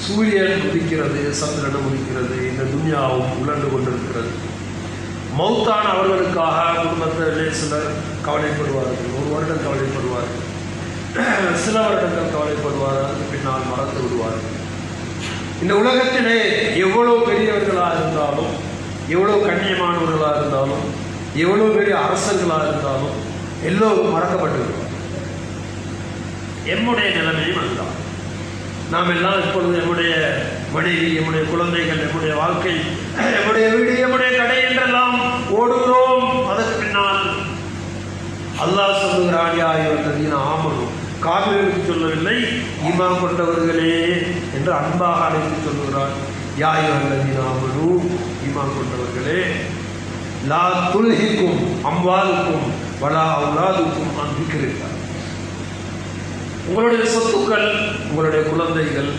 சூரியன் உதிக்கிறது, சந்திரன் உதிக்கிறது, இந்த துன்யாவும் உழண்டு கொண்டிருக்கிறது. மௌத்தான அவர்களுக்காக குடும்பத்திலே சிலர் கவலைப்படுவார்கள், ஒரு வருடம் கவலைப்படுவார்கள், சில வருடங்கள் கவலைப்படுவார்கள், அதுக்கு பின்னால் மறந்து விடுவார்கள். இந்த உலகத்திலே எவ்வளவு பெரியவர்களாக இருந்தாலும், எவ்வளவு கண்ணியமானவர்களாக இருந்தாலும், எவ்வளவு பெரிய அரசர்களாக இருந்தாலும் எல்லோரும் மறக்கப்பட்டு விடுவார்கள். எம்முடைய நிலைமையும் அதுதான். நாம் எல்லாம் இப்பொழுது நம்முடைய மனைவி, நம்முடைய குழந்தைகள், நம்முடைய வாழ்க்கை, நம்முடைய வீடு, நம்முடைய கடை என்றெல்லாம் ஓடுகிறோம். அதற்கு பின்னால் அல்லாஹ் சொல்லுகிறான், யா அய்யுஹல்லதீன ஆமனூ, காபிர்களுக்கு சொல்லவில்லை, ஈமான் கொண்டவர்களே என்று அன்பாக அழைத்து சொல்லுகிறான். யா அய்யுஹல்லதீன ஆமனூ, ஈமான் கொண்டவர்களே, லா துல்ஹிக்கும் அம்வாலுக்கும் வலா அவுலாதுக்கும் அன் திக்ரில்லாஹ், உங்களுடைய சொத்துக்கள், உங்களுடைய குழந்தைகள்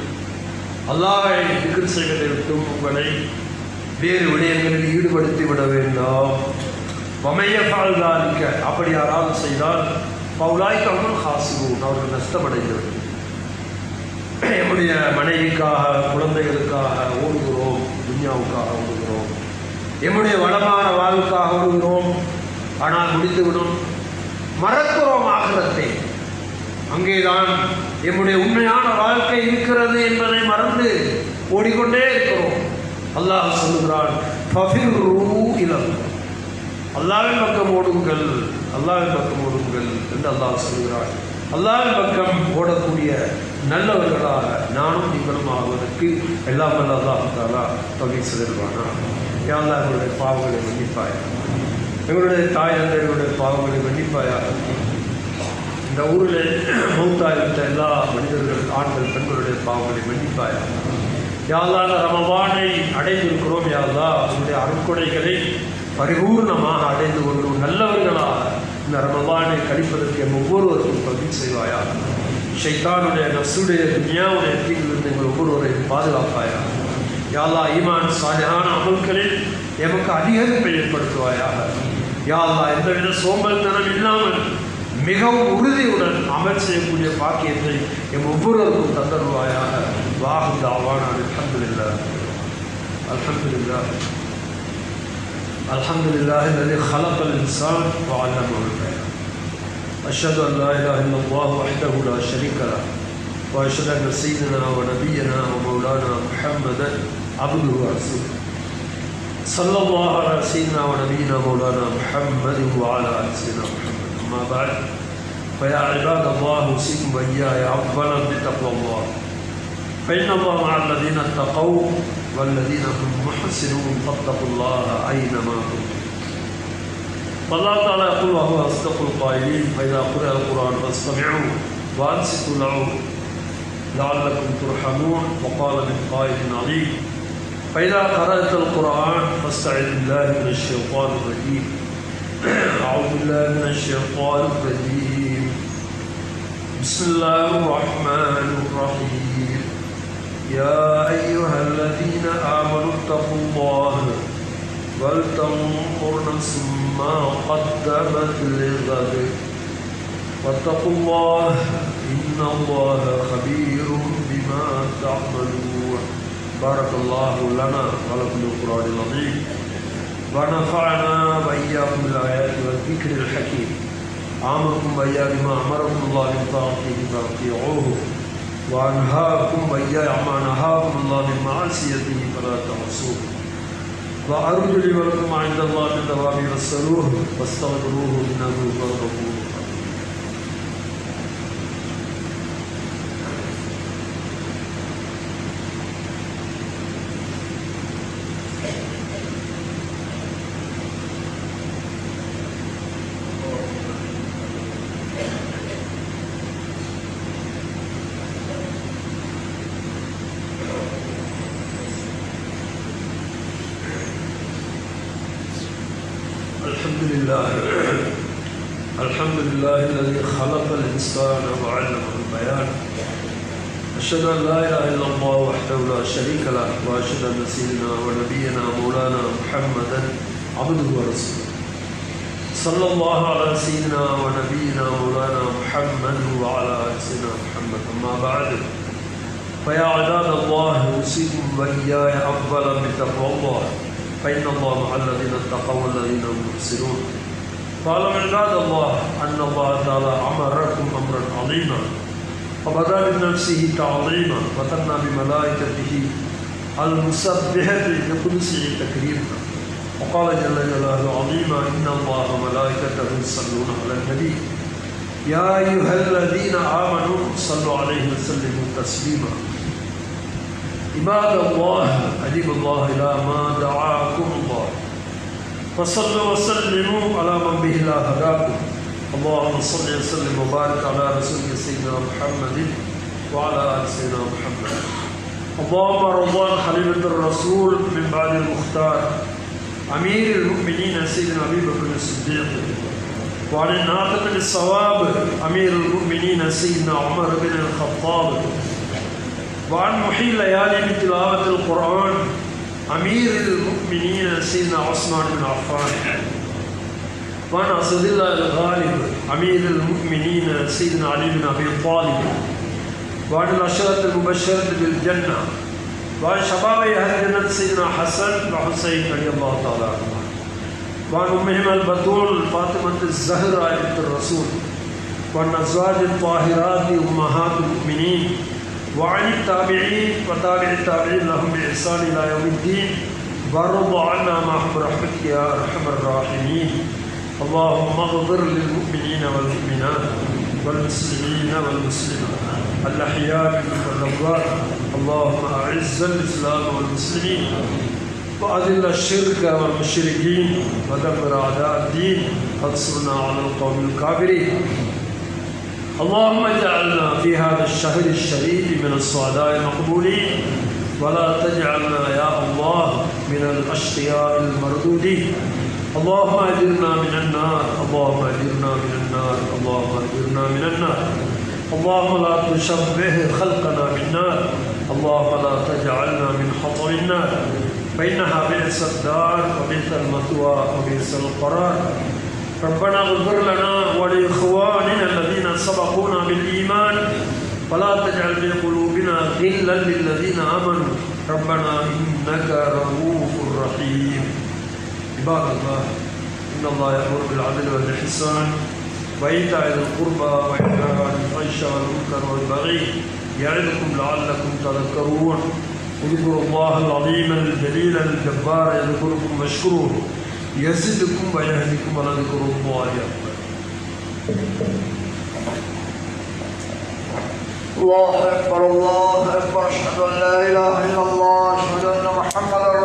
அல்லாஹ்வை திக்ர் செய்வதை விட்டும் உங்களை வேறு விடயங்களில் ஈடுபடுத்தி விட வேண்டாம். வமையஃபால்தாலிக்க, அப்படி யாராவது செய்தால் பவுலாய்க்கு அவர்கள் ஹாசிரூன், அவர்கள் நஷ்டமடைந்தவர்கள். நம்முடைய மனைவிக்காக, குழந்தைகளுக்காக ஓடுகிறோம், துன்யாவுக்காக ஓடுகிறோம், நம்முடைய வளமான வாழ்வுக்காக ஓடுகிறோம். ஆனால் முடித்துவிடும், மறக்கிறோம் ஆகிரத்தை. அங்கேதான் நம்முடைய உண்மையான வாழ்க்கை இருக்கிறது என்பதை மறந்து ஓடிக்கொண்டே இருக்கிறோம். அல்லாஹ் சொல்லுகிறான், அல்லாஹ்வின் பக்கம் ஓடுங்கள், அல்லாஹ்வின் பக்கம் ஓடுங்கள் என்று அல்லாஹ் சொல்லுகிறான். அல்லாஹ்வின் பக்கம் ஓடக்கூடிய நல்லவர்களாக நானும் நீங்களும் ஆகுவதற்கு எல்லாம் வல்ல அல்லாஹ் தஆலா தௌஃபீக் செய்வானா. யா அல்லாஹ், எங்களுடைய பாவங்களை மன்னிப்பாயா, எங்களுடைய தாய் தந்தையருடைய பாவங்களை மன்னிப்பாயா. இந்த ஊரில் மௌத்தாகிவிட்ட எல்லா மனிதர்கள், ஆண்கள், பெண்களுடைய பாவங்களை மன்னிப்பாயா. யா அல்லாஹ், ரமலானை அடைந்திருக்கிறோம். யா அல்லாஹ், உன்னுடைய அருட்கொடைகளை பரிபூர்ணமாக அடைந்து கொண்டு நல்லவர்களாக இந்த ரமலானை கழிப்பதற்கு ஒவ்வொருவருக்கும் தௌஃபீக் செய்வாயா. ஷைத்தானுடைய, நஃப்ஸுடைய, துன்யாவுடைய தீங்கிலிருந்து எங்கள் ஒவ்வொருவரையும் பாதுகாப்பாயா. யா அல்லாஹ், ஈமான் சாலிஹான அமல்களில் எமக்கு அதிகரிப்பை ஏற்படுத்துவாயாக. யா அல்லாஹ், எந்தவித சோம்பல்தனம் இல்லாமல் மிகவும் உறுதியுடன் அமல் செய்யக்கூடிய பாக்கியத்தை எம் ஒவ்வொருவருக்கும் தந்தருவாயாக. வாஹு தாவானா அல்ஹம்துலில்லாஹ். الحمد لله الذي خلق الإنسان وعلمه البيان. أشهد أن لا إله إلا الله وحده لا شريك له، وأشهد أن سيدنا ونبينا ومولانا محمدا عبده ورسوله. صلى الله على سيدنا ونبينا مولانا محمد وعلى آل سيدنا محمد. أما بعد، فيا عباد الله أوصيكم وإياي أولا بتقوى الله، فإن الله مع الذين اتقوا والذين هم محسنون فاتقوا الله أينما كنتم. والله تعالى يقول وهو أصدق القائلين: فإذا قرئ القرآن فاستمعوا وأنصتوا له لعلكم ترحمون. وقال من قائل عظيم: فإذا قرأت القرآن فاستعذ بالله من الشيطان الرجيم. أعوذ بالله من الشيطان الرجيم. بسم الله الرحمن الرحيم. يا أيها الذين آمنوا اتقوا الله ولتنظر نفس ما قدمت لغد واتقوا الله إن الله خبير بما تعملون. بارك الله لنا ولكم بالقرآن العظيم، ونفعنا وإياكم بالآيات والذكر الحكيم. آمركم وإياكم بما أمركم الله من طاعته فأطيعوه، وأنهاكم وإياي عما نهاكم الله من معصيته فلا تعصوه. وأرجو لي ولكم ما عند الله من ثواب فاسألوه واستغفروه إنه هو الغفور الرحيم. الحمد لله الذي خلق الإنسان وعلمه البيان. أشهد أن لا إله إلا الله وحده لا شريك له، وأشهد أن سيدنا ونبينا مولانا محمدا عبده ورسوله. صلى الله على سيدنا ونبينا مولانا محمد وعلى آل سيدنا محمد. أما بعد، فيا عباد الله أوصيكم وإياي أولا بتقوى الله، فإن الله مع الذين اتقوا والذين هم محسنون. فاعلموا عباد الله أن الله تعالى أمركم أمرا عظيما، فبدأ بنفسه تعظيما وثنى بملائكته المسبحة بقدسه تكريما. وقال جل جلاله عظيما: إن الله وملائكته يصلون على النبي يا أيها الذين آمنوا صلوا عليه وسلموا تسليما. عباد الله، أجيبوا الله إلى ما دعاكم الله، وصلوا وسلموا على من به الله هداكم. اللهم صل وسلم وبارك على رسولك سيدنا محمد وعلى آل سيدنا محمد. اللهم رضوان خليفة الرسول من بعد المختار أمير المؤمنين سيدنا أبي بكر الصديق، وعن الناطق بالصواب أمير المؤمنين سيدنا عمر بن الخطاب، وعن محيي الليالي بتلاوة القرآن أمير المؤمنين سيدنا عثمان بن عفان، وعن أسد الله الغالب أمير المؤمنين سيدنا علي بن أبي طالب، وعن العشرة المبشرة بالجنة، وعن شباب أهل الجنة سيدنا حسن وحسين رضي الله تعالى عنهما، وعن أمهما البتول فاطمة الزهراء بنت الرسول، وعن أزواج الطاهرات أمهات المؤمنين، وعن التابعين وتابع التابعين لهم بإحسان إلى يوم الدين، وارض عنا معهم برحمتك يا أرحم الراحمين. اللهم اغفر للمؤمنين والمؤمنات والمسلمين والمسلمات الأحياء منهم والأموات. اللهم أعز الإسلام والمسلمين وأذل الشرك والمشركين ودمر أعداء الدين وانصرنا على القوم الكافرين. اللهم اجعلنا في هذا الشهر الشريف من السعداء المقبولين، ولا تجعلنا يا الله من الأشقياء المردودين. اللهم أجرنا من النار، اللهم أجرنا من النار، اللهم أجرنا من النار. اللهم لا تشبه خلقنا بالنار، اللهم لا تجعلنا من حطب النار، فإنها بئس الدار وبئس المثوى وبئس القرار. ربنا اغفر لنا ولإخواننا الذين سبقونا بالإيمان، ولا تجعل في قلوبنا غلا للذين آمنوا، ربنا إنك رؤوف رحيم. عباد الله إن الله يأمر بالعدل والإحسان وإيتاء ذي القربى وينهى عن الفحشاء والمنكر والبغي يعظكم لعلكم تذكرون اذكروا الله العظيم الجليل الجبار يذكركم واشكروه يزدكم ويهدكم ولذكر الله أكبر. الله أكبر الله أكبر أشهد أن لا إله إلا الله أشهد أن محمدا